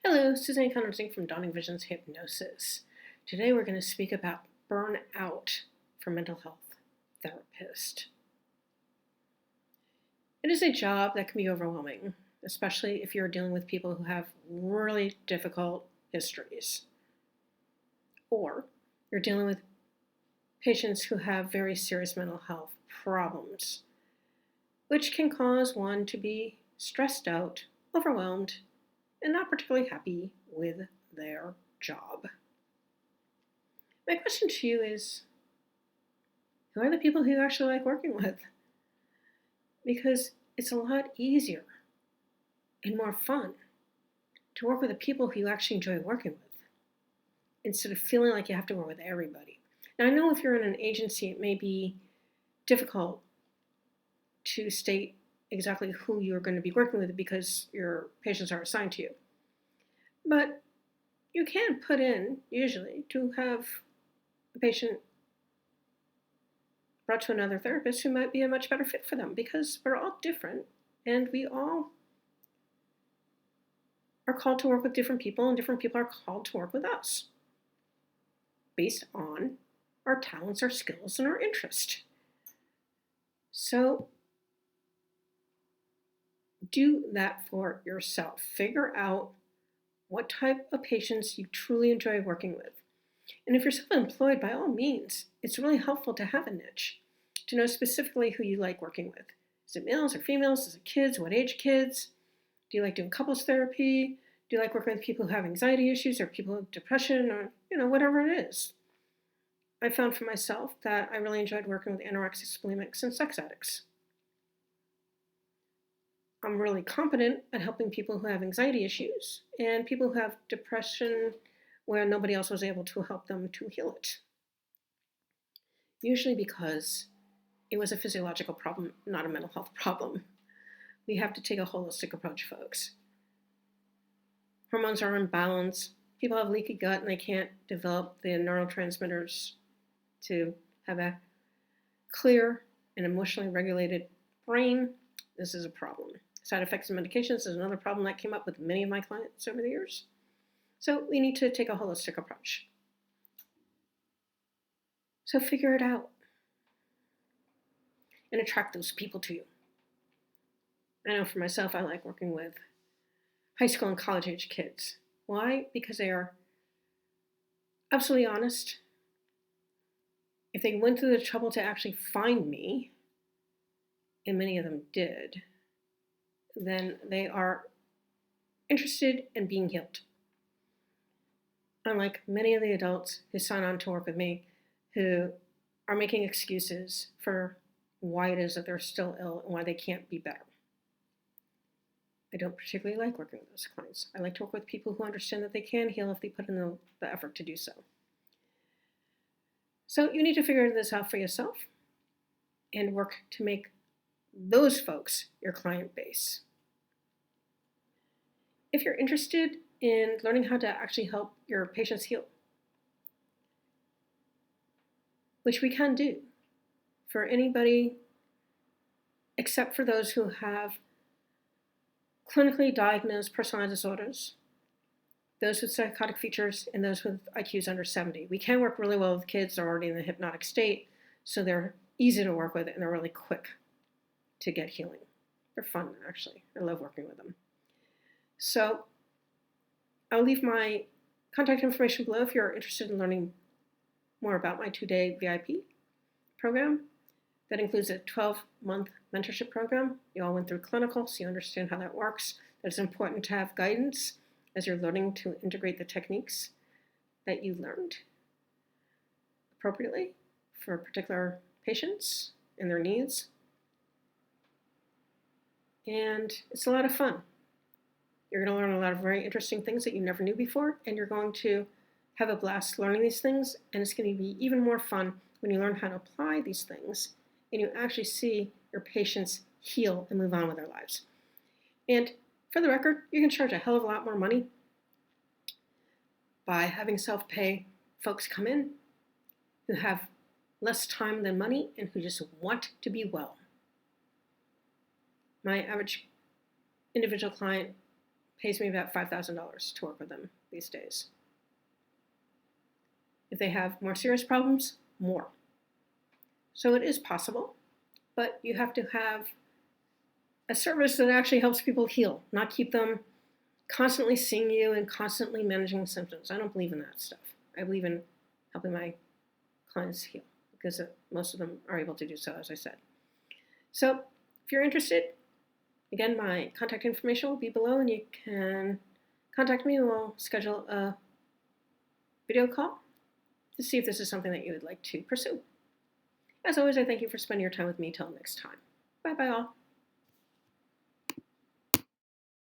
Hello, Suzanne from Dawning Visions Hypnosis. Today we're going to speak about burnout for mental health therapist. It is a job that can be overwhelming, especially if you're dealing with people who have really difficult histories, or you're dealing with patients who have very serious mental health problems, which can cause one to be stressed out, overwhelmed, and not particularly happy with their job. My question to you is, who are the people who you actually like working with? Because it's a lot easier and more fun to work with the people who you actually enjoy working with, instead of feeling like you have to work with everybody. Now, I know if you're in an agency, it may be difficult to state exactly who you're going to be working with because your patients are assigned to you. But you can put in, usually, to have a patient brought to another therapist who might be a much better fit for them, because we're all different and we all are called to work with different people, and different people are called to work with us based on our talents, our skills, and our interest. So do that for yourself. Figure out what type of patients you truly enjoy working with. And if you're self-employed, by all means, it's really helpful to have a niche, to know specifically who you like working with. Is it males or females? Is it kids? What age kids? Do you like doing couples therapy? Do you like working with people who have anxiety issues or people with depression, or whatever it is? I found for myself that I really enjoyed working with anorexics, bulimics, and sex addicts. I'm really competent at helping people who have anxiety issues and people who have depression where nobody else was able to help them to heal it. Usually because it was a physiological problem, not a mental health problem. We have to take a holistic approach, folks. Hormones are imbalanced. People have leaky gut and they can't develop the neurotransmitters to have a clear and emotionally regulated brain. This is a problem. Side effects of medications is another problem that came up with many of my clients over the years. So we need to take a holistic approach. So figure it out and attract those people to you. I know for myself, I like working with high school and college age kids. Why? Because they are absolutely honest. If they went through the trouble to actually find me, and many of them did, then they are interested in being healed. Unlike many of the adults who sign on to work with me who are making excuses for why it is that they're still ill and why they can't be better. I don't particularly like working with those clients. I like to work with people who understand that they can heal if they put in the effort to do so. So you need to figure this out for yourself and work to make those folks your client base. If you're interested in learning how to actually help your patients heal, which we can do for anybody except for those who have clinically diagnosed personality disorders, those with psychotic features, and those with IQs under 70. We can work really well with kids that are already in the hypnotic state, so they're easy to work with and they're really quick to get healing. They're fun, actually. I love working with them. So I'll leave my contact information below if you're interested in learning more about my 2-day VIP program. That includes a 12-month mentorship program. You all went through clinical, so you understand how that works. That it's important to have guidance as you're learning to integrate the techniques that you learned appropriately for particular patients and their needs. And it's a lot of fun. You're going to learn a lot of very interesting things that you never knew before, and you're going to have a blast learning these things, and it's going to be even more fun when you learn how to apply these things and you actually see your patients heal and move on with their lives. And for the record, you can charge a hell of a lot more money by having self-pay folks come in who have less time than money and who just want to be well. My average individual client pays me about $5,000 to work with them these days. If they have more serious problems, more. So it is possible, but you have to have a service that actually helps people heal, not keep them constantly seeing you and constantly managing symptoms. I don't believe in that stuff. I believe in helping my clients heal because most of them are able to do so, as I said. So if you're interested, again, my contact information will be below and you can contact me and we'll schedule a video call to see if this is something that you would like to pursue. As always, I thank you for spending your time with me. Till next time. Bye-bye all.